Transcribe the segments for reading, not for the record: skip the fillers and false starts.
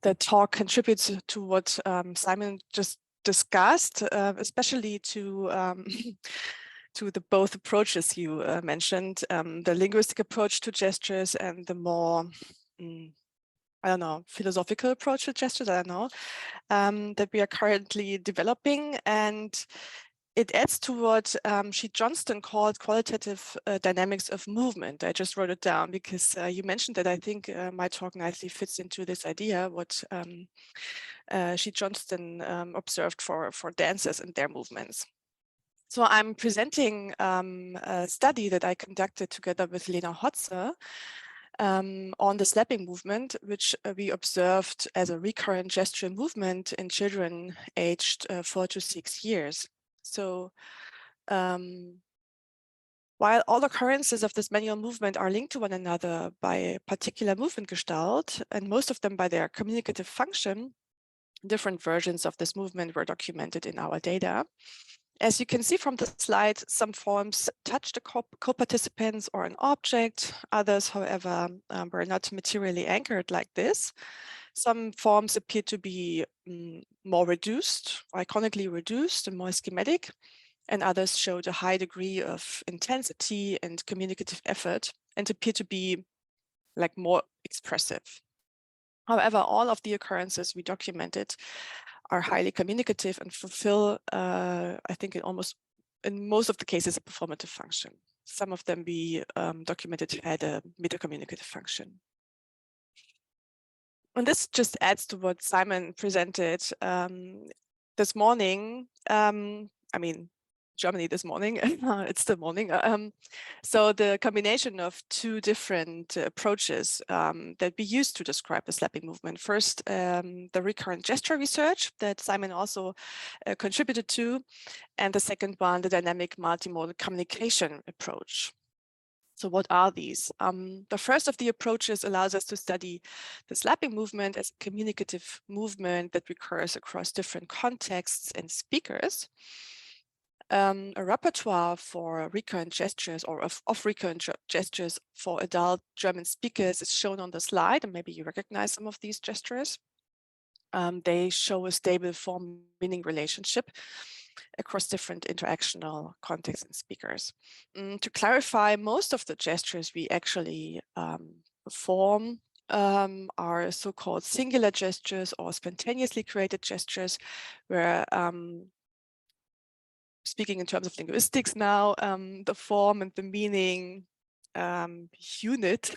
the talk contributes to what Simon just discussed, especially to to the both approaches you mentioned, the linguistic approach to gestures and the more, I don't know, philosophical approach to gestures, I don't know, that we are currently developing. And it adds to what Sheet Johnston called qualitative dynamics of movement. I just wrote it down because you mentioned that. I think my talk nicely fits into this idea, what Sheet Johnston observed for dancers and their movements. So I'm presenting a study that I conducted together with Ladewig Hotze on the slapping movement, which we observed as a recurrent gestural movement in children aged 4 to 6 years. So while all occurrences of this manual movement are linked to one another by a particular movement gestalt, and most of them by their communicative function, different versions of this movement were documented in our data. As you can see from the slide, some forms touch the co-participants or an object. Others, however, were not materially anchored like this. Some forms appear to be more reduced, iconically reduced and more schematic, and others showed a high degree of intensity and communicative effort and appear to be like more expressive. However, all of the occurrences we documented are highly communicative and fulfill, I think in most of the cases, a performative function. Some of them we documented had a meta-communicative function. And this just adds to what Simon presented this morning. I mean, Germany this morning, it's still morning. So the combination of two different approaches that we use to describe the slapping movement. First, the recurrent gesture research that Simon also contributed to, and the second one, the dynamic multimodal communication approach. So what are these? The first of the approaches allows us to study the slapping movement as a communicative movement that recurs across different contexts and speakers. A repertoire for recurrent gestures or of recurrent gestures for adult German speakers is shown on the slide, and maybe you recognize some of these gestures. They show a stable form-meaning relationship across different interactional contexts and speakers. To clarify, most of the gestures we actually perform are so-called singular gestures or spontaneously created gestures, where speaking in terms of linguistics now, the form and the meaning unit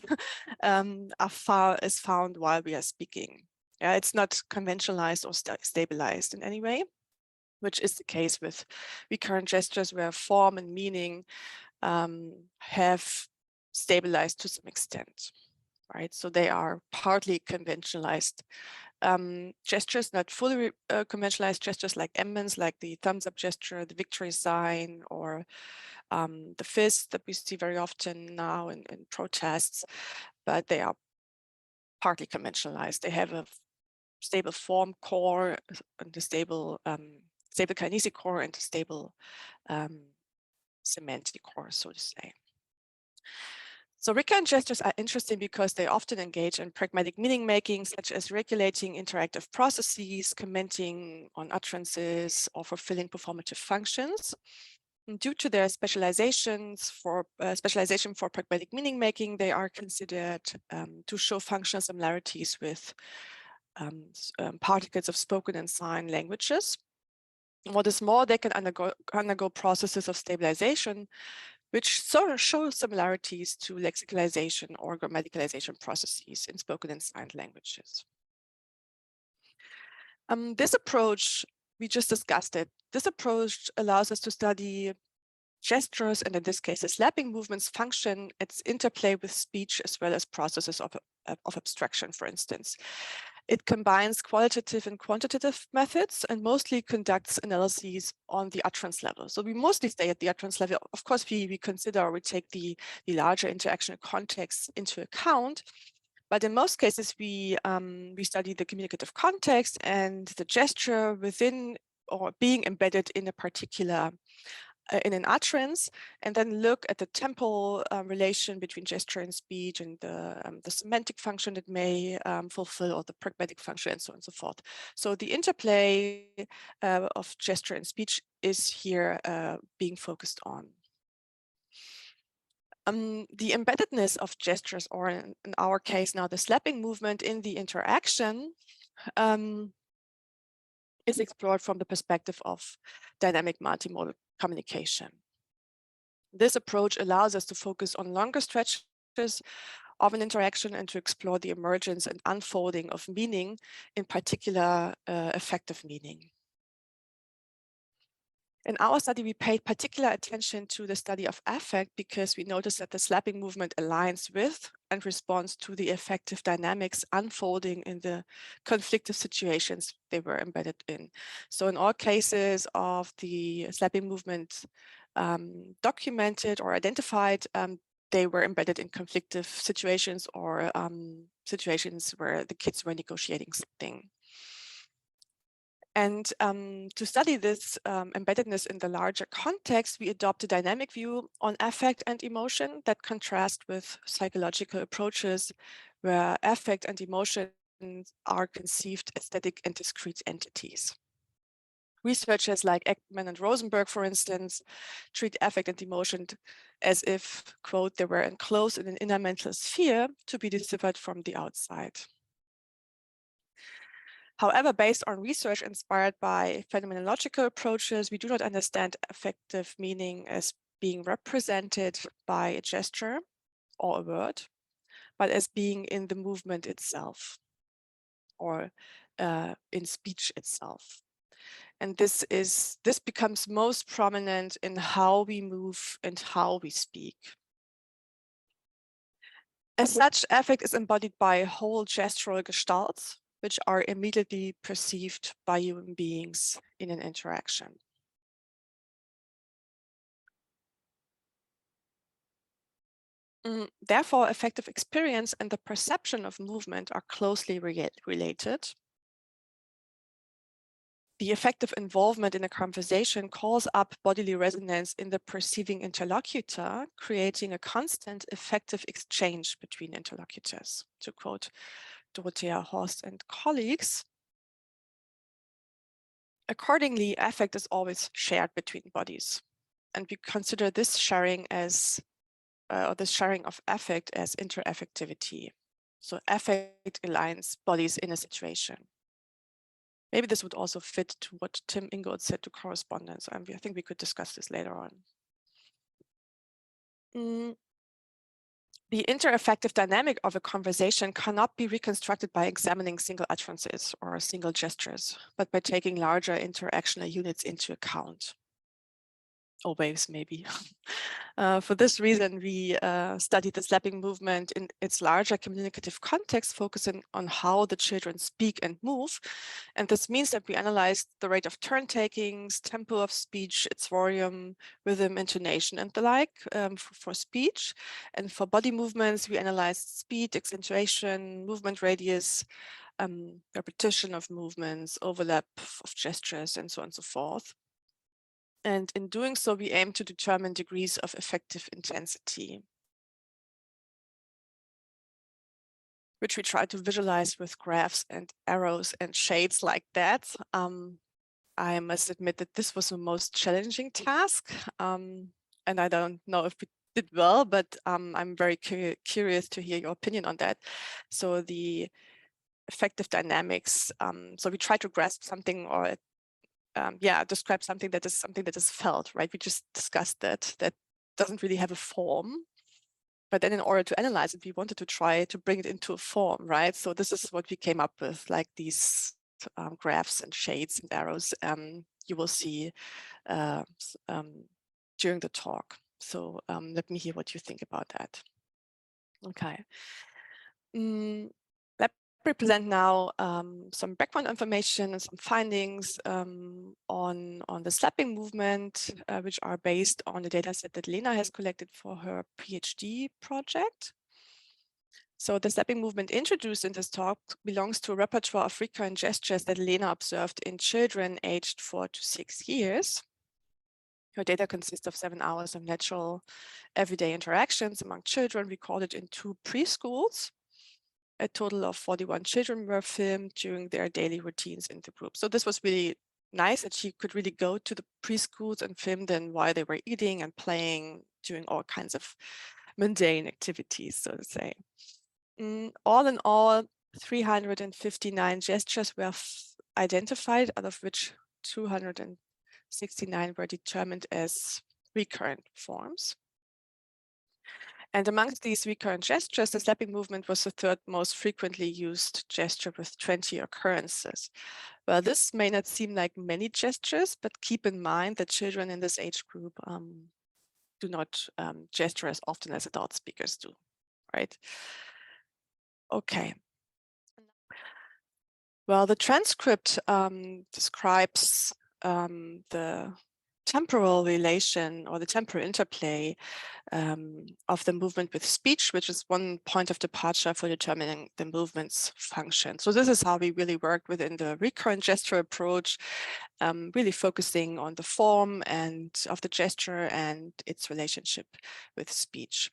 is found while we are speaking. Yeah, it's not conventionalized or stabilized in any way, which is the case with recurrent gestures where form and meaning have stabilized to some extent, right? So they are partly conventionalized gestures, not fully conventionalized gestures like emblems, like the thumbs up gesture, the victory sign, or the fist that we see very often now in protests, but they are partly conventionalized. They have a stable form core and a stable kinesic core and a stable semantic core, so to say. So recurrent gestures are interesting because they often engage in pragmatic meaning making, such as regulating interactive processes, commenting on utterances, or fulfilling performative functions. And due to their specialization for pragmatic meaning making, they are considered to show functional similarities with particles of spoken and sign languages. What is more, they can undergo processes of stabilization, which sort of show similarities to lexicalization or grammaticalization processes in spoken and signed languages. This approach, we just discussed it. This approach allows us to study gestures, and in this case, the slapping movements function, its interplay with speech, as well as processes of abstraction, for instance. It combines qualitative and quantitative methods and mostly conducts analyses on the utterance level. So we mostly stay at the utterance level. Of course, we consider or we take the larger interactional context into account. But in most cases, we study the communicative context and the gesture within or being embedded in a particular in an utterance, and then look at the temporal relation between gesture and speech, and the semantic function it may fulfill, or the pragmatic function, and so on and so forth. So the interplay of gesture and speech is here being focused on. The embeddedness of gestures, or in our case now the slapping movement in the interaction, is explored from the perspective of dynamic multimodal communication. This approach allows us to focus on longer stretches of an interaction and to explore the emergence and unfolding of meaning, in particular affective meaning. In our study, we paid particular attention to the study of affect because we noticed that the slapping movement aligns with and responds to the affective dynamics unfolding in the conflictive situations they were embedded in. So in all cases of the slapping movement documented or identified, they were embedded in conflictive situations, or situations where the kids were negotiating something. And to study this embeddedness in the larger context, we adopt a dynamic view on affect and emotion that contrast with psychological approaches where affect and emotion are conceived as static and discrete entities. Researchers like Ekman and Rosenberg, for instance, treat affect and emotion as if, quote, they were enclosed in an inner mental sphere to be deciphered from the outside. However, based on research inspired by phenomenological approaches, we do not understand affective meaning as being represented by a gesture or a word, but as being in the movement itself, or in speech itself. And this becomes most prominent in how we move and how we speak. As such, affect is embodied by whole gestural gestalts, which are immediately perceived by human beings in an interaction. Therefore, affective experience and the perception of movement are closely related. The affective involvement in a conversation calls up bodily resonance in the perceiving interlocutor, creating a constant affective exchange between interlocutors. To quote Dorothea Horst and colleagues, accordingly, affect is always shared between bodies. And we consider this sharing as, or the sharing of affect as interaffectivity. So affect aligns bodies in a situation. Maybe this would also fit to what Tim Ingold said to correspondence. I think we could discuss this later on. The interaffective dynamic of a conversation cannot be reconstructed by examining single utterances or single gestures, but by taking larger interactional units into account. Or waves, maybe. For this reason, we studied the slapping movement in its larger communicative context, focusing on how the children speak and move. And this means that we analyzed the rate of turn takings, tempo of speech, its volume, rhythm, intonation, and the like for speech. And for body movements, we analyzed speed, accentuation, movement radius, repetition of movements, overlap of gestures, and so on and so forth. And in doing so, we aim to determine degrees of affective intensity, which we try to visualize with graphs and arrows and shades like that. I must admit that this was the most challenging task. And I don't know if we did well, but I'm very curious to hear your opinion on that. So the affective dynamics, so we try to grasp something, or describe something that is felt, right? We just discussed that doesn't really have a form, but then in order to analyze it, we wanted to try to bring it into a form, right? So this is what we came up with, like these graphs and shades and arrows you will see during the talk. So let me hear what you think about that. Okay. Let me present now some background information and some findings on the slapping movement, which are based on the data set that Lena has collected for her PhD project. So the slapping movement introduced in this talk belongs to a repertoire of recurrent gestures that Lena observed in children aged 4 to 6 years, Her data consists of 7 hours of natural everyday interactions among children recorded in 2 preschools. A total of 41 children were filmed during their daily routines in the group. So this was really nice that she could really go to the preschools and film them while they were eating and playing, doing all kinds of mundane activities, so to say. All in all, 359 gestures were identified, out of which 269 were determined as recurrent forms. And amongst these recurrent gestures, the slapping movement was the third most frequently used gesture with 20 occurrences. Well, this may not seem like many gestures, but keep in mind that children in this age group do not gesture as often as adult speakers do, right? Okay. Well, the transcript describes the temporal relation or the temporal interplay of the movement with speech, which is one point of departure for determining the movement's function. So this is how we really worked within the recurrent gesture approach, really focusing on the form and of the gesture and its relationship with speech.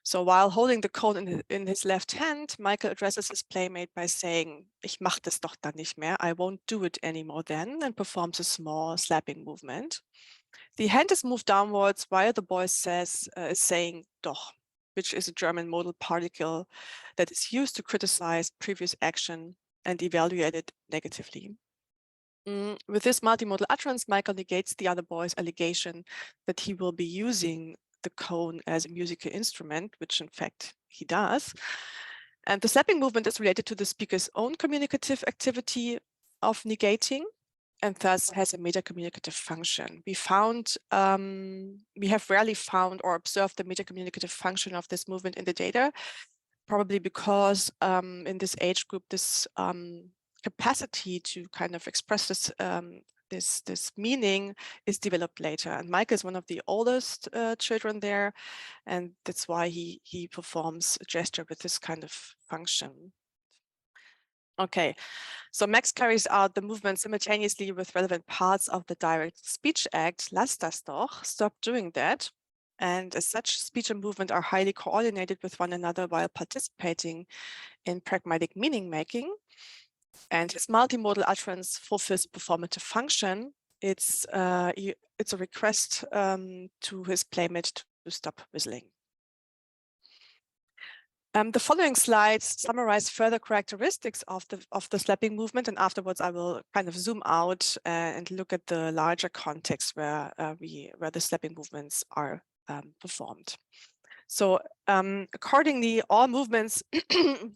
So while holding the cone in his left hand, Michael addresses his playmate by saying, "Ich mach das doch dann nicht mehr, I won't do it anymore then," and performs a small slapping movement. The hand is moved downwards while the boy is saying doch, which is a German modal particle that is used to criticize previous action and evaluate it negatively. With this multimodal utterance, Michael negates the other boy's allegation that he will be using the cone as a musical instrument, which in fact he does. And the slapping movement is related to the speaker's own communicative activity of negating, and thus has a meta-communicative function. We have rarely found or observed the meta-communicative function of this movement in the data, probably because in this age group, this capacity to kind of express this meaning is developed later. And Mike is one of the oldest children there, and that's why he performs a gesture with this kind of function. Okay, so Max carries out the movement simultaneously with relevant parts of the direct speech act, lass das doch, stop doing that. And as such, speech and movement are highly coordinated with one another while participating in pragmatic meaning making. And his multimodal utterance fulfills a performative function. It's a request to his playmate to stop whistling. The following slides summarize further characteristics of the slapping movement, and afterwards I will kind of zoom out and look at the larger context where the slapping movements are performed. So accordingly, all movements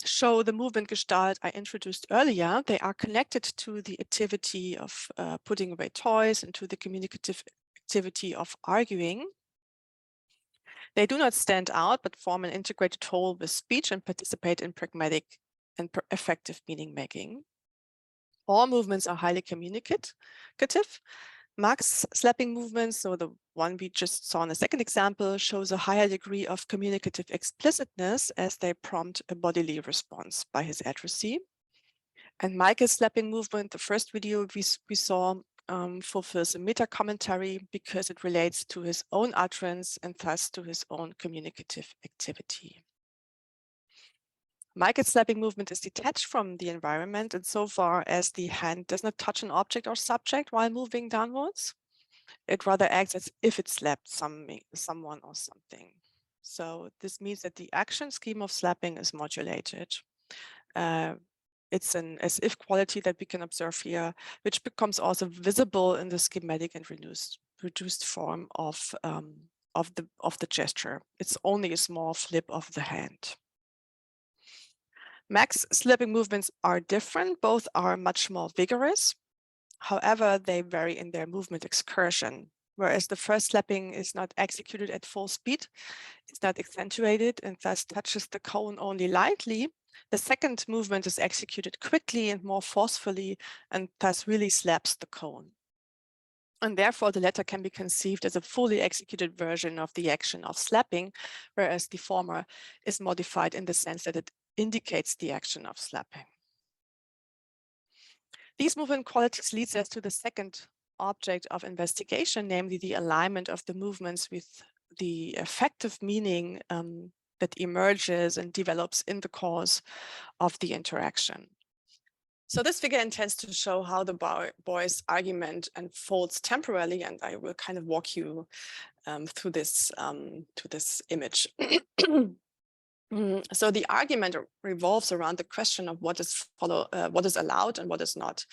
show the movement gestalt I introduced earlier. They are connected to the activity of putting away toys and to the communicative activity of arguing. They do not stand out, but form an integrated whole with speech and participate in pragmatic and effective meaning making. All movements are highly communicative. Max slapping movements, so the one we just saw in the second example, shows a higher degree of communicative explicitness as they prompt a bodily response by his addressee. And Michael's slapping movement, the first video we saw, fulfills a meta-commentary because it relates to his own utterance and thus to his own communicative activity. Michael's slapping movement is detached from the environment insofar as the hand does not touch an object or subject while moving downwards. It rather acts as if it slapped someone or something. So this means that the action scheme of slapping is modulated. It's an as-if quality that we can observe here, which becomes also visible in the schematic and reduced form of the gesture. It's only a small flip of the hand. Max slapping movements are different. Both are much more vigorous. However, they vary in their movement excursion. Whereas the first slapping is not executed at full speed, it's not accentuated and thus touches the cone only lightly. The second movement is executed quickly and more forcefully and thus really slaps the cone. And therefore, the latter can be conceived as a fully executed version of the action of slapping, whereas the former is modified in the sense that it indicates the action of slapping. These movement qualities leads us to the second object of investigation, namely the alignment of the movements with the effective meaning that emerges and develops in the course of the interaction. So this figure intends to show how the boy's argument unfolds temporally, and I will kind of walk you through this to this image. So the argument revolves around the question of what is allowed and what is not.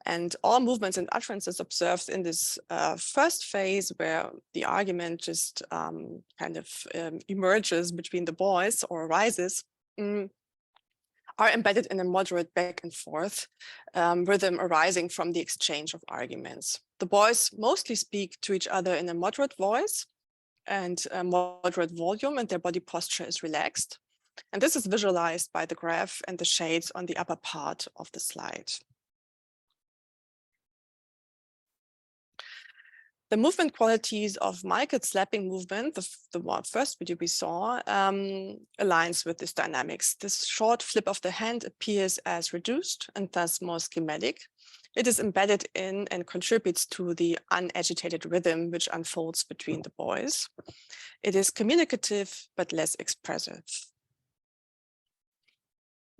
And all movements and utterances observed in this first phase, where the argument just emerges between the boys or arises, are embedded in a moderate back and forth rhythm arising from the exchange of arguments. The boys mostly speak to each other in a moderate voice and a moderate volume, and their body posture is relaxed. And this is visualized by the graph and the shades on the upper part of the slide. The movement qualities of Michael's slapping movement, the first video we saw, aligns with this dynamics. This short flip of the hand appears as reduced and thus more schematic. It is embedded in and contributes to the unagitated rhythm which unfolds between the boys. It is communicative but less expressive.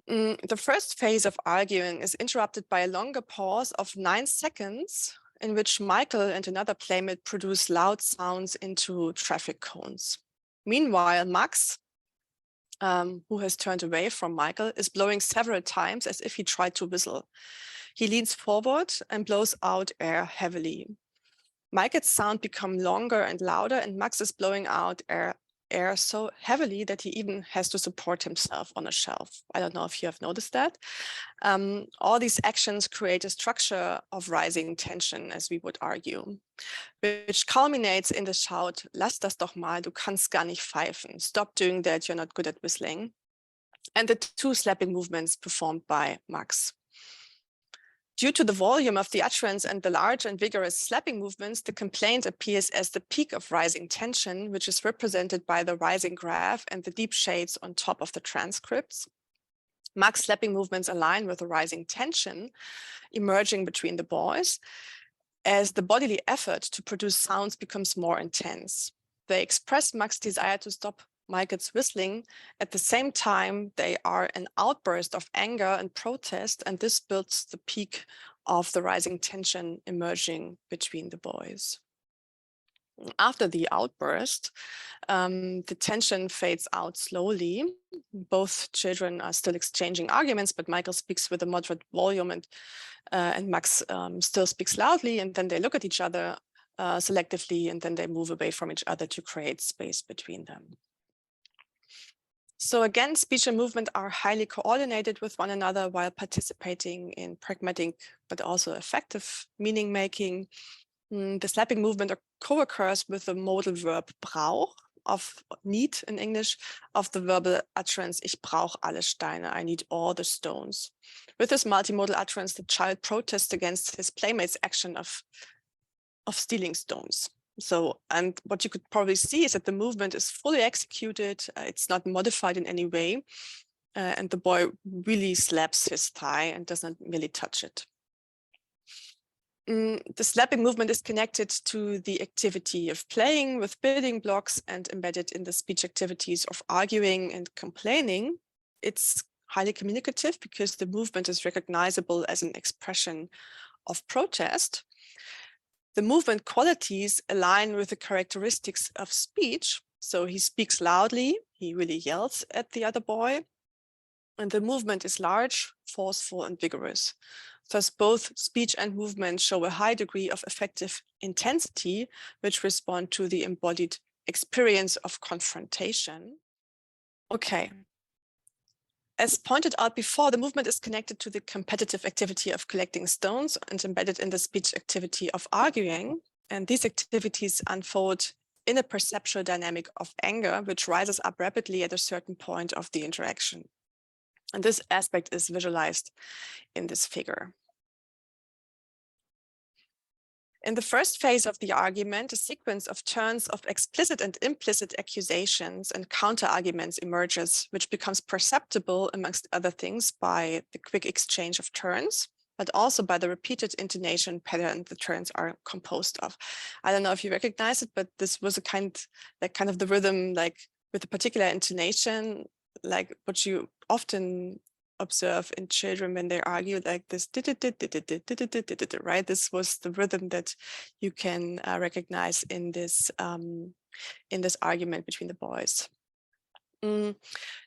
The first phase of arguing is interrupted by a longer pause of 9 seconds in which Michael and another playmate produce loud sounds into traffic cones. Meanwhile, Max, who has turned away from Michael, is blowing several times as if he tried to whistle. He leans forward and blows out air heavily. Michael's sound becomes longer and louder, and Max is blowing out air so heavily that he even has to support himself on a shelf. I don't know if you have noticed that. All these actions create a structure of rising tension, as we would argue, which culminates in the shout, "Lass das doch mal, du kannst gar nicht pfeifen. Stop doing that, you're not good at whistling." And the two slapping movements performed by Max. Due to the volume of the utterance and the large and vigorous slapping movements, the complaint appears as the peak of rising tension, which is represented by the rising graph and the deep shades on top of the transcripts. Max slapping movements align with the rising tension emerging between the boys as the bodily effort to produce sounds becomes more intense. They express Max's desire to stop Michael's whistling. At the same time, they are an outburst of anger and protest, and this builds the peak of the rising tension emerging between the boys. After the outburst, the tension fades out slowly. Both children are still exchanging arguments, but Michael speaks with a moderate volume and Max still speaks loudly, and then they look at each other selectively, and then they move away from each other to create space between them. So again, speech and movement are highly coordinated with one another while participating in pragmatic but also effective meaning making. The slapping movement co-occurs with the modal verb brauch, of need in English, of the verbal utterance ich brauch alle Steine, I need all the stones. With this multimodal utterance, the child protests against his playmate's action of stealing stones. So, and what you could probably see is that the movement is fully executed. It's not modified in any way. And the boy really slaps his thigh and does not merely touch it. The slapping movement is connected to the activity of playing with building blocks and embedded in the speech activities of arguing and complaining. It's highly communicative because the movement is recognizable as an expression of protest. The movement qualities align with the characteristics of speech. So he speaks loudly, he really yells at the other boy. And the movement is large, forceful, and vigorous. Thus, both speech and movement show a high degree of affective intensity, which respond to the embodied experience of confrontation. Okay. As pointed out before, the movement is connected to the competitive activity of collecting stones and embedded in the speech activity of arguing. And these activities unfold in a perceptual dynamic of anger, which rises up rapidly at a certain point of the interaction. And this aspect is visualized in this figure. In the first phase of the argument, a sequence of turns of explicit and implicit accusations and counter-arguments emerges, which becomes perceptible, amongst other things, by the quick exchange of turns, but also by the repeated intonation pattern the turns are composed of. I don't know if you recognize it, but this was a kind of the rhythm, like with a particular intonation, like what you often observe in children when they argue, like this, right? This was the rhythm that you can recognize in this argument between the boys.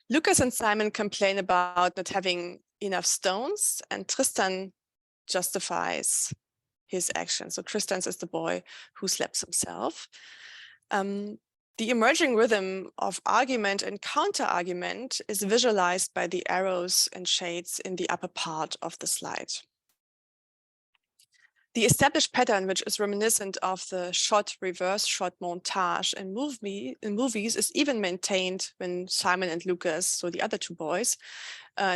Lucas and Simon complain about not having enough stones, and Tristan justifies his action. So Tristan is the boy who slaps himself. The emerging rhythm of argument and counter-argument is visualized by the arrows and shades in the upper part of the slide. The established pattern, which is reminiscent of the reverse shot montage in movies, is even maintained when Simon and Lucas, so the other two boys,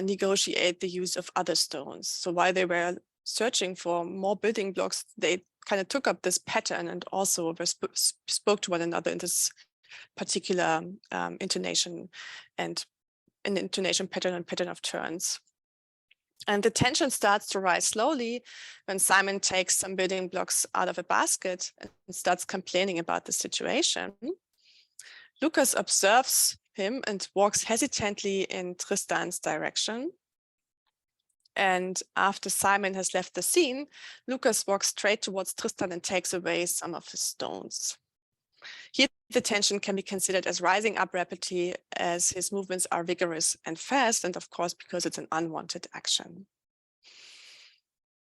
negotiate the use of other stones. So while they were searching for more building blocks, they kind of took up this pattern and also spoke to one another in this particular intonation and an intonation pattern and pattern of turns. And the tension starts to rise slowly when Simon takes some building blocks out of a basket and starts complaining about the situation. Lucas observes him and walks hesitantly in Tristan's direction. And after Simon has left the scene, Lucas walks straight towards Tristan and takes away some of his stones. Here, the tension can be considered as rising up rapidly as his movements are vigorous and fast, and of course, because it's an unwanted action.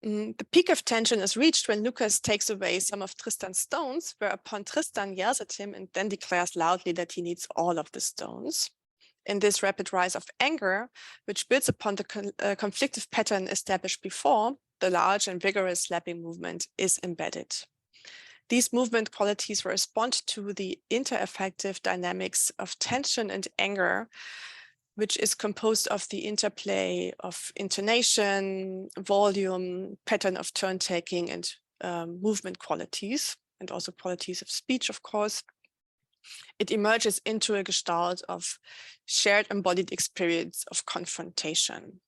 The peak of tension is reached when Lucas takes away some of Tristan's stones, whereupon Tristan yells at him and then declares loudly that he needs all of the stones. In this rapid rise of anger, which builds upon the conflictive pattern established before, the large and vigorous slapping movement is embedded. These movement qualities correspond to the interaffective dynamics of tension and anger, which is composed of the interplay of intonation, volume, pattern of turn taking, and movement qualities, and also qualities of speech, of course. It emerges into a gestalt of shared embodied experience of confrontation,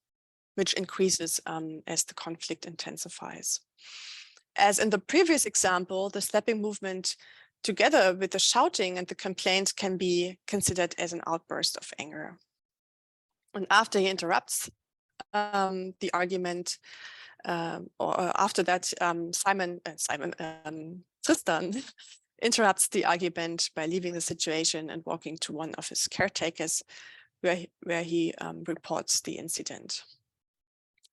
which increases as the conflict intensifies. As in the previous example, the slapping movement together with the shouting and the complaint can be considered as an outburst of anger. And after he interrupts the argument, or after that, Tristan interrupts the argument by leaving the situation and walking to one of his caretakers, where he reports the incident.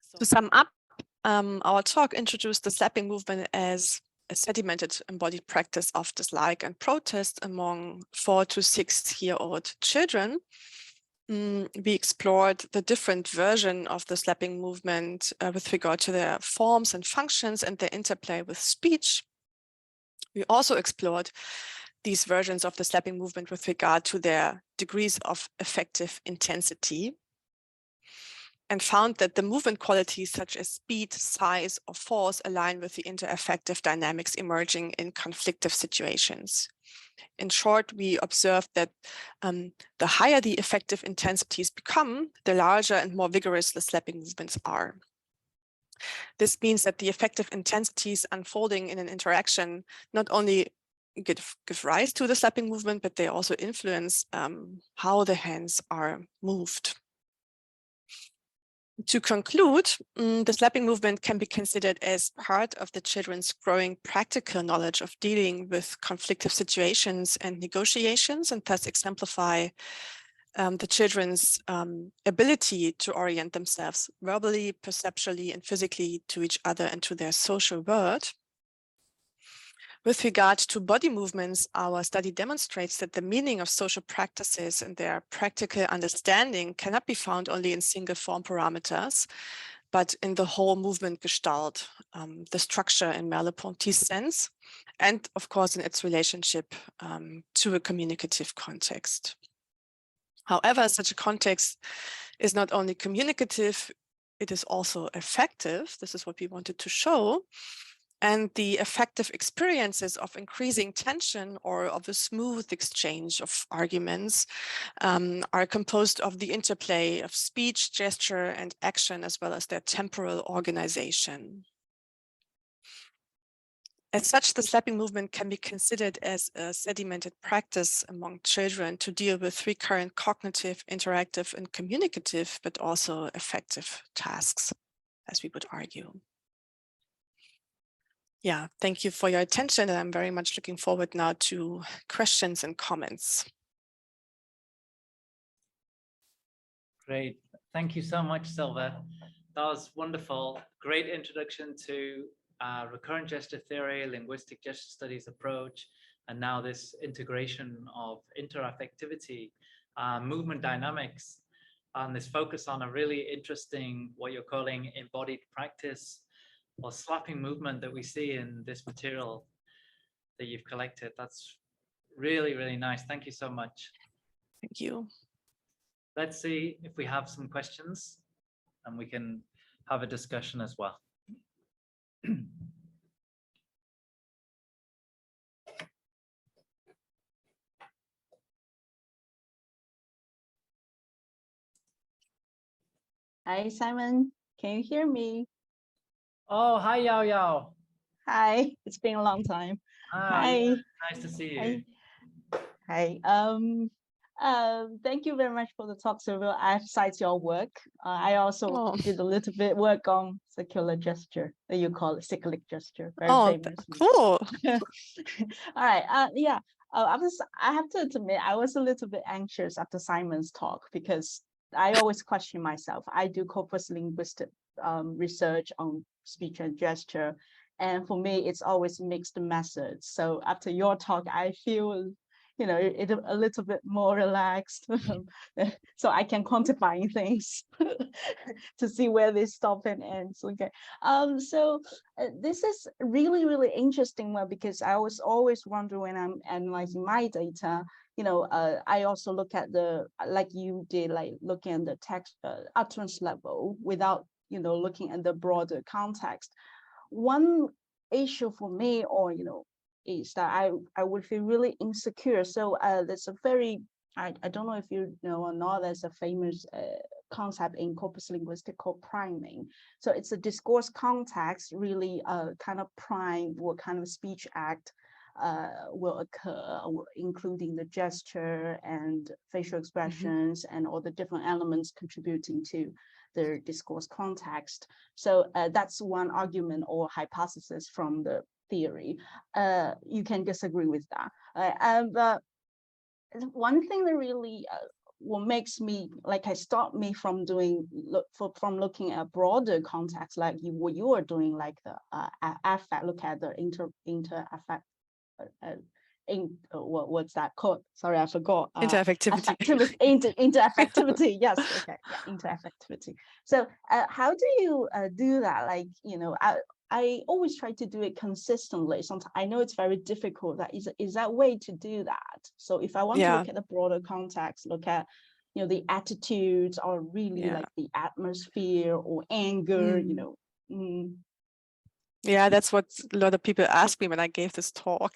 So, to sum up, our talk introduced the slapping movement as a sedimented embodied practice of dislike and protest among 4 to 6-year-old children. We explored the different version of the slapping movement with regard to their forms and functions and their interplay with speech. We also explored these versions of the slapping movement with regard to their degrees of effective intensity, and found that the movement qualities such as speed, size, or force align with the interaffective dynamics emerging in conflictive situations. In short, we observed that the higher the effective intensities become, the larger and more vigorous the slapping movements are. This means that the effective intensities unfolding in an interaction not only give rise to the slapping movement, but they also influence how the hands are moved. To conclude, the slapping movement can be considered as part of the children's growing practical knowledge of dealing with conflictive situations and negotiations, and thus exemplify the children's ability to orient themselves verbally, perceptually, and physically to each other and to their social world. With regard to body movements, our study demonstrates that the meaning of social practices and their practical understanding cannot be found only in single form parameters, but in the whole movement gestalt, the structure in Merleau-Ponty's sense, and of course in its relationship to a communicative context. However, such a context is not only communicative, it is also effective. This is what we wanted to show. And the affective experiences of increasing tension or of a smooth exchange of arguments are composed of the interplay of speech, gesture, and action, as well as their temporal organization. As such, the slapping movement can be considered as a sedimented practice among children to deal with recurrent cognitive, interactive, and communicative, but also affective tasks, as we would argue. Yeah, thank you for your attention, and I'm very much looking forward now to questions and comments. Great. Thank you so much, Silva. That was wonderful. Great introduction to recurrent gesture theory, linguistic gesture studies approach, and now this integration of interaffectivity, movement dynamics, and this focus on a really interesting, what you're calling embodied practice or slapping movement that we see in this material that you've collected. That's really, really nice. Thank you so much. Thank you. Let's see if we have some questions and we can have a discussion as well. Hi, Simon. Can you hear me? Oh, hi, Yao Yao. Hi, it's been a long time. Hi. Yeah, nice to see you. Hi. Thank you very much for the talk, Silva. I've cited your work. I also did a little bit work on circular gesture. You call it cyclic gesture. Very famous. Cool. All right. Yeah. I have to admit, I was a little bit anxious after Simon's talk because I always question myself. I do corpus linguistic research on speech and gesture, and for me, it's always mixed methods. So after your talk, I feel, you know, it a little bit more relaxed, so I can quantify things to see where they stop and ends. Okay. So this is really, really interesting one because I was always wondering when I'm analyzing my data. You know, I also look at the, like you did, like looking at the text utterance level without, you know, looking at the broader context. One issue for me, or, you know, is that I would feel really insecure. So there's a very, I don't know if you know or not, there's a famous concept in corpus linguistic called priming. So it's a discourse context really kind of prime what kind of speech act will occur, including the gesture and facial expressions and all the different elements contributing to the discourse context. So that's one argument or hypothesis from the theory. You can disagree with that. And one thing that really what makes me, like, stop me from doing from looking at broader context, like what you are doing, like the affect, look at the inter affect. What's that called? Sorry, I forgot. Interaffectivity. Interaffectivity. Yes. Okay. Yeah. Interaffectivity. So, how do you do that? Like, you know, I always try to do it consistently. Sometimes I know it's very difficult. That is that way to do that. So, if I want to look at the broader context, look at, you know, the attitudes, or really like the atmosphere or anger, you know. Yeah, that's what a lot of people ask me when I gave this talk.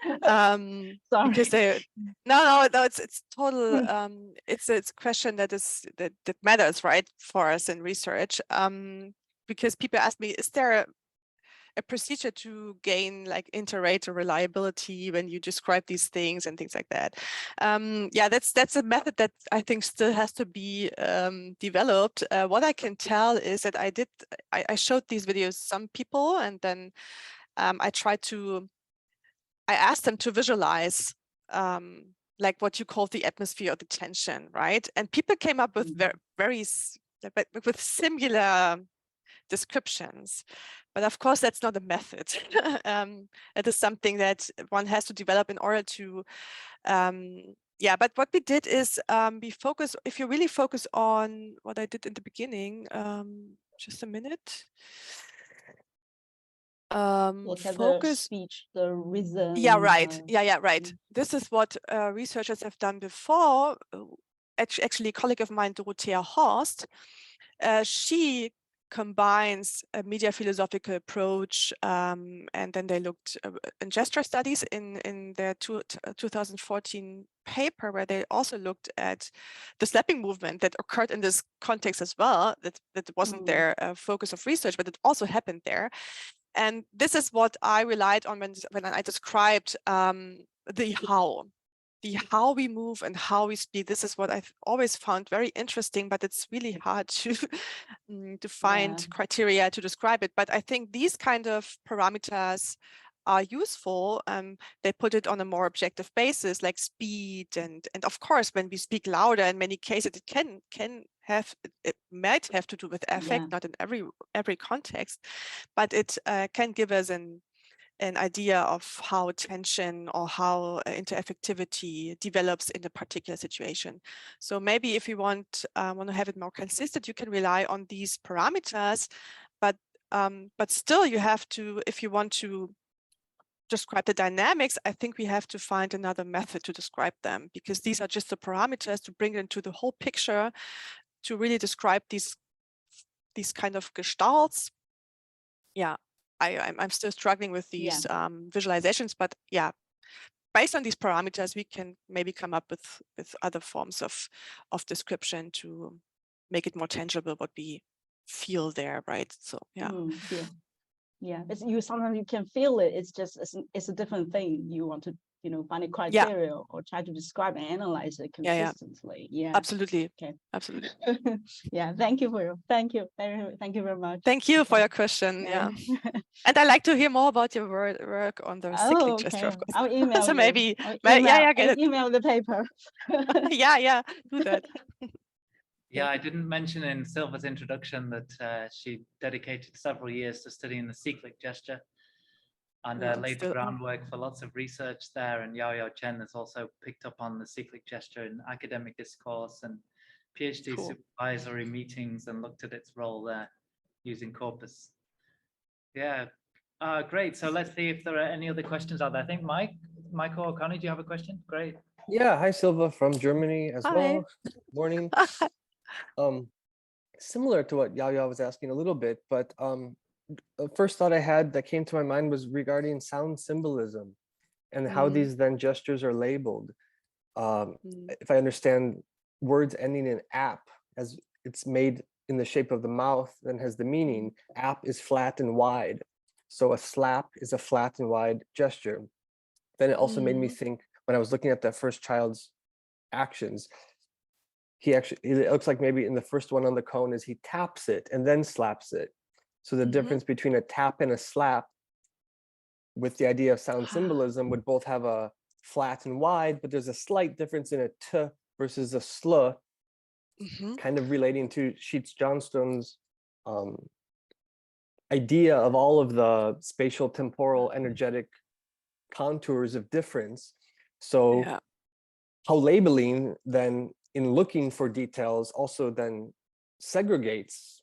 Because they no, it's total it's a question that matters, right, for us in research. Because people ask me, is there a procedure to gain like inter-rater reliability when you describe these things and things like that? Yeah, that's a method that I think still has to be developed. What I can tell is that I showed these videos some people, and then I asked them to visualize like what you call the atmosphere or the tension, right? And people came up with with similar descriptions, but of course that's not a method. It is something that one has to develop in order to yeah, but what we did is if you really focus on what I did in the beginning, just a minute. Look at the speech, the rhythm. Yeah, right. Yeah, right. This is what researchers have done before. Actually, a colleague of mine, Dorothea Horst, she combines a media philosophical approach, and then they looked in gesture studies in their 2014 paper, where they also looked at the slapping movement that occurred in this context as well. That wasn't their focus of research, but it also happened there. And this is what I relied on when I described the how we move and how we speak. This is what I've always found very interesting, but it's really hard to find criteria to describe it. But I think these kind of parameters are useful. They put it on a more objective basis, like speed, and of course, when we speak louder, in many cases, it might have to do with affect, not in every context, but it can give us an idea of how tension or how interaffectivity develops in a particular situation. So maybe if you want to have it more consistent, you can rely on these parameters, but still you have to, if you want to describe the dynamics, I think we have to find another method to describe them, because these are just the parameters to bring it into the whole picture, to really describe these kind of gestalts. Yeah. I'm still struggling with these visualizations, but yeah, based on these parameters, we can maybe come up with other forms of description to make it more tangible what we feel there, right? So yeah. It's, sometimes you can feel it. It's just it's a different thing. You want to find a criteria or try to describe and analyze it consistently. Absolutely. Okay. Absolutely. Thank you very much. Thank you for your question. And I like to hear more about your work on the cyclic gesture, of course. I'll email so you. maybe I'll email the paper. Do that. I didn't mention in Silva's introduction that she dedicated several years to studying the cyclic gesture and laid the groundwork for lots of research there. And Yao Chen has also picked up on the cyclic gesture in academic discourse and PhD supervisory meetings and looked at its role there using corpus. Great. So let's see if there are any other questions out there. I think Michael O'Connor, do you have a question? Great. Yeah, hi Silva from Germany as well. Morning. Similar to what Yao was asking a little bit, but the first thought I had that came to my mind was regarding sound symbolism and how these then gestures are labeled. If I understand, words ending in ap, as it's made in the shape of the mouth, then has the meaning. Ap is flat and wide. So a slap is a flat and wide gesture. Then it also made me think, when I was looking at that first child's actions, it looks like maybe in the first one on the cone is he taps it and then slaps it. So the difference between a tap and a slap, with the idea of sound symbolism, would both have a flat and wide, but there's a slight difference in a t versus a sl, kind of relating to Sheets Johnstone's idea of all of the spatial, temporal, energetic contours of difference. So how labeling then, in looking for details, also then segregates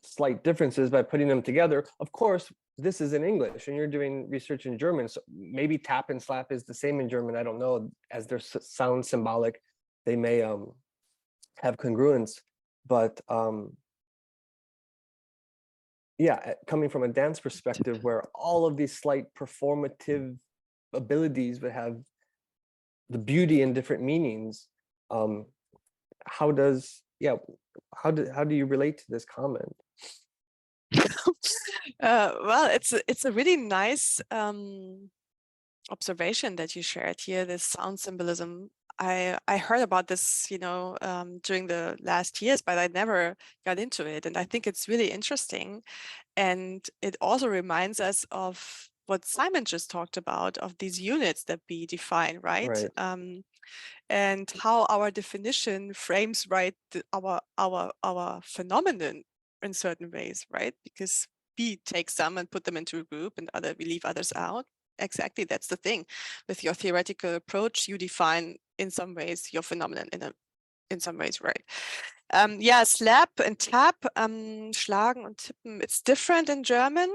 slight differences by putting them together. Of course, this is in English and you're doing research in German, so maybe tap and slap is the same in German. I don't know, as they're sound symbolic, they may have congruence, but coming from a dance perspective, where all of these slight performative abilities would have the beauty in different meanings, how do you relate to this comment? Well, it's a really nice observation that you shared here, this sound symbolism. I heard about this, during the last years, but I never got into it. And I think it's really interesting. And it also reminds us of what Simon just talked about, of these units that we define, right? And how our definition frames our phenomenon in certain ways, right? Because we take some and put them into a group, and we leave others out. Exactly, that's the thing. With your theoretical approach, you define in some ways your phenomenon in some ways, right? Slap and tap, schlagen und tippen, it's different in German.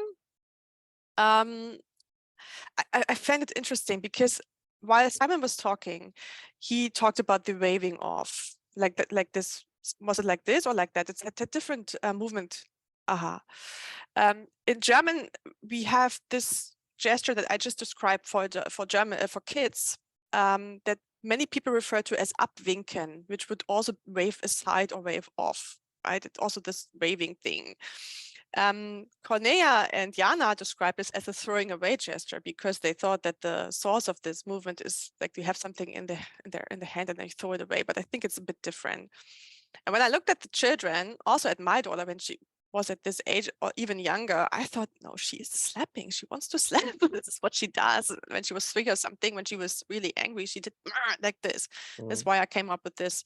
I find it interesting because while Simon was talking, he talked about the waving off, like that, like this. Was it like this or like that? It's a different movement aha. In German, we have this gesture that I just described for German for kids that many people refer to as abwinken, which would also wave aside or wave off, right? It's also this waving thing. Cornelia and Jana described this as a throwing away gesture because they thought that the source of this movement is like you have something in the hand and they throw it away. But I think it's a bit different. And when I looked at the children, also at my daughter when she was at this age or even younger, I thought, no, she is slapping. She wants to slap. This is what she does. When she was 3 or something, when she was really angry, she did like this. That's why I came up with this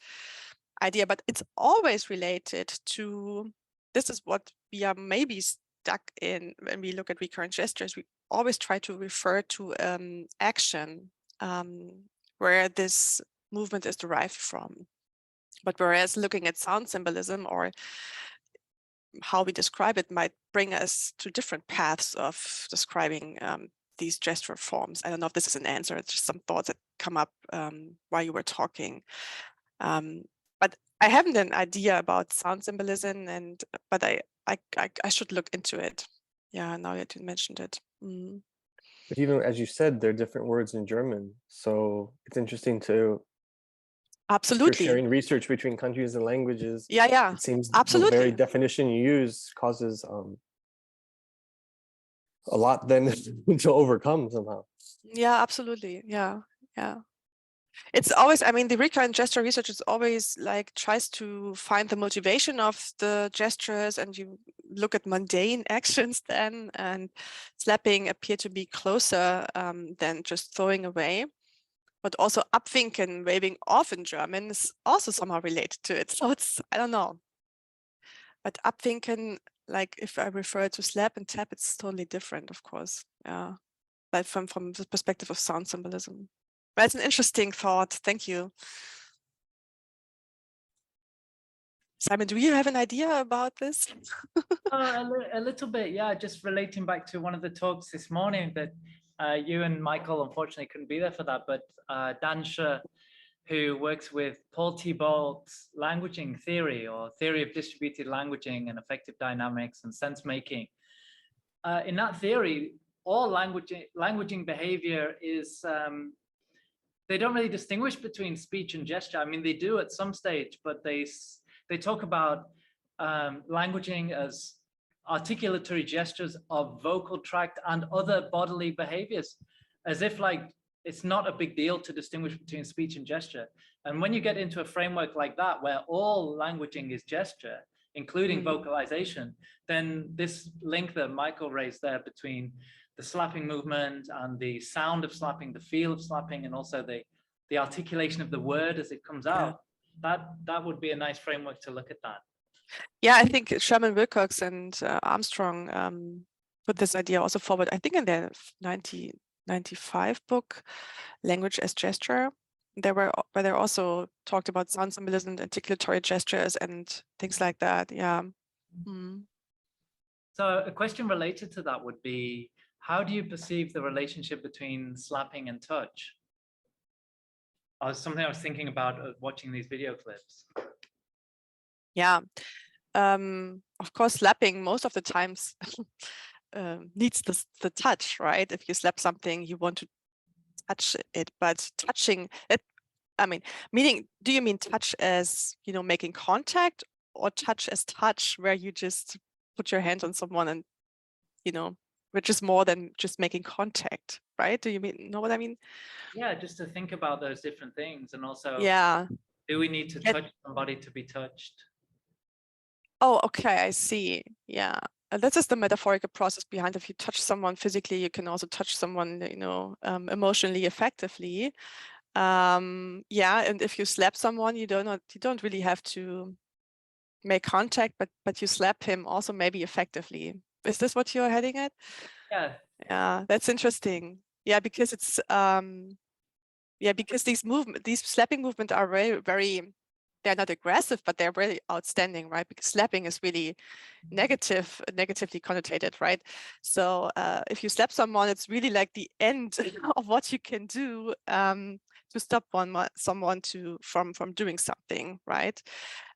idea. But it's always related to, this is what we are maybe stuck in when we look at recurrent gestures. We always try to refer to action where this movement is derived from. But whereas looking at sound symbolism or how we describe it might bring us to different paths of describing these gesture forms. I don't know if this is an answer. It's just some thoughts that come up while you were talking. But I haven't an idea about sound symbolism, but I should look into it. Yeah, now that you mentioned it. Mm. But even as you said, there are different words in German, so it's interesting to. Absolutely. If you're sharing research between countries and languages. Yeah. It seems absolutely. the very definition you use causes a lot then to overcome somehow. Yeah, absolutely. Yeah. It's always, I mean, the recurrent gesture research is always like tries to find the motivation of the gestures, and you look at mundane actions then, and slapping appear to be closer than just throwing away. But also abwinken, waving off in German, is also somehow related to it. So it's, I don't know. But abwinken, like if I refer to slap and tap, it's totally different, of course. Yeah, like from the perspective of sound symbolism. But it's an interesting thought. Thank you. Simon, do you have an idea about this? A little bit, yeah. Just relating back to one of the talks this morning that you and Michael unfortunately couldn't be there for that, but Dan Scher, who works with Paul Thibault's languaging theory or theory of distributed languaging and affective dynamics and sense making. In that theory, all languaging behavior is, they don't really distinguish between speech and gesture. I mean, they do at some stage, but they talk about languaging as articulatory gestures of vocal tract and other bodily behaviors, as if like it's not a big deal to distinguish between speech and gesture. And when you get into a framework like that, where all languaging is gesture, including vocalization, then this link that Michael raised there between the slapping movement and the sound of slapping, the feel of slapping, and also the articulation of the word as it comes out, that would be a nice framework to look at that. Yeah, I think Sherman Wilcox and Armstrong put this idea also forward, I think in their 1995 book, Language as Gesture. Where they also talked about sound symbolism, articulatory gestures and things like that. Yeah. So a question related to that would be, how do you perceive the relationship between slapping and touch? Something I was thinking about watching these video clips. Yeah. Of course, slapping most of the times needs the touch, right? If you slap something, you want to touch it, but touching it, I mean, meaning, do you mean touch as, you know, making contact, or touch as touch where you just put your hand on someone and, you know, which is more than just making contact, right? Do you know what I mean? Yeah, just to think about those different things. And also, do we need to touch somebody to be touched? Oh, okay, I see. Yeah. That's just the metaphorical process behind. If you touch someone physically, you can also touch someone, you know, emotionally, effectively. Yeah, and if you slap someone, you don't really have to make contact, but you slap him also maybe effectively. Is this what you're heading at? Yeah, that's interesting. Yeah, because it's because these slapping movements are very, very, they're not aggressive, but they're really outstanding, right? Because slapping is really negatively connotated, right? So if you slap someone, it's really like the end of what you can do to stop someone from doing something, right?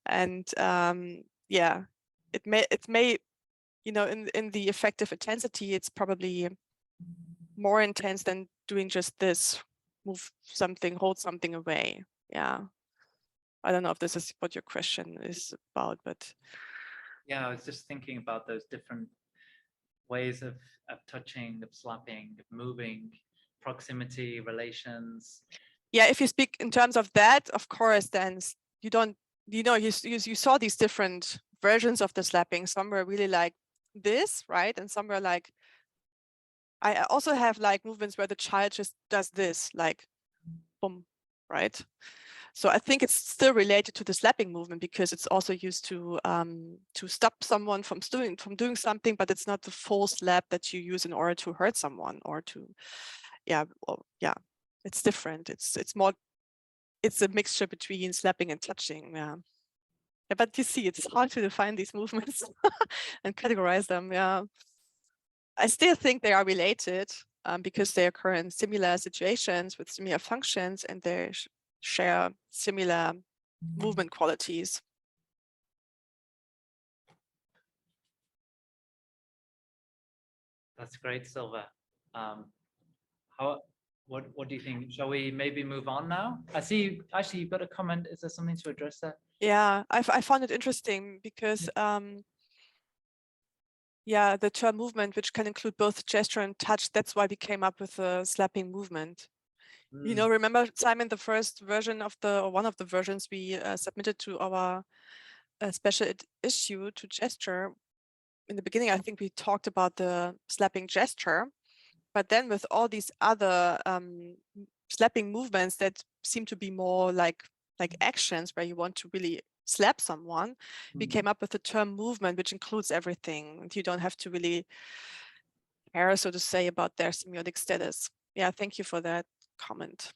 And yeah, it may you know, in the effective intensity, it's probably more intense than doing just this, move something, hold something away. Yeah. I don't know if this is what your question is about, but yeah, I was just thinking about those different ways of touching, of slapping, of moving, proximity, relations. yeah, if you speak in terms of that, of course, then you don't, you know, you saw these different versions of the slapping. Some were really like this, right? And some were like, I also have like movements where the child just does this, like boom, right? So I think it's still related to the slapping movement because it's also used to stop someone from doing something, but it's not the full slap that you use in order to hurt someone or to, yeah, well, yeah, it's different. It's more, it's a mixture between slapping and touching. Yeah. Yeah, but you see, it's hard to define these movements and categorize them. Yeah. I still think they are related because they occur in similar situations with similar functions and they share similar movement qualities. That's great, Silva. What do you think? Shall we maybe move on now? I see, actually, you've got a comment. Is there something to address that? Yeah, I found it interesting because yeah, the term movement, which can include both gesture and touch, that's why we came up with the slapping movement. You know, remember, Simon, the first version of or one of the versions we submitted to our special issue to gesture. In the beginning, I think we talked about the slapping gesture, but then with all these other slapping movements that seem to be more like actions where you want to really slap someone, we came up with the term movement, which includes everything. You don't have to really care, so to say, about their semiotic status. Yeah, thank you for that comment.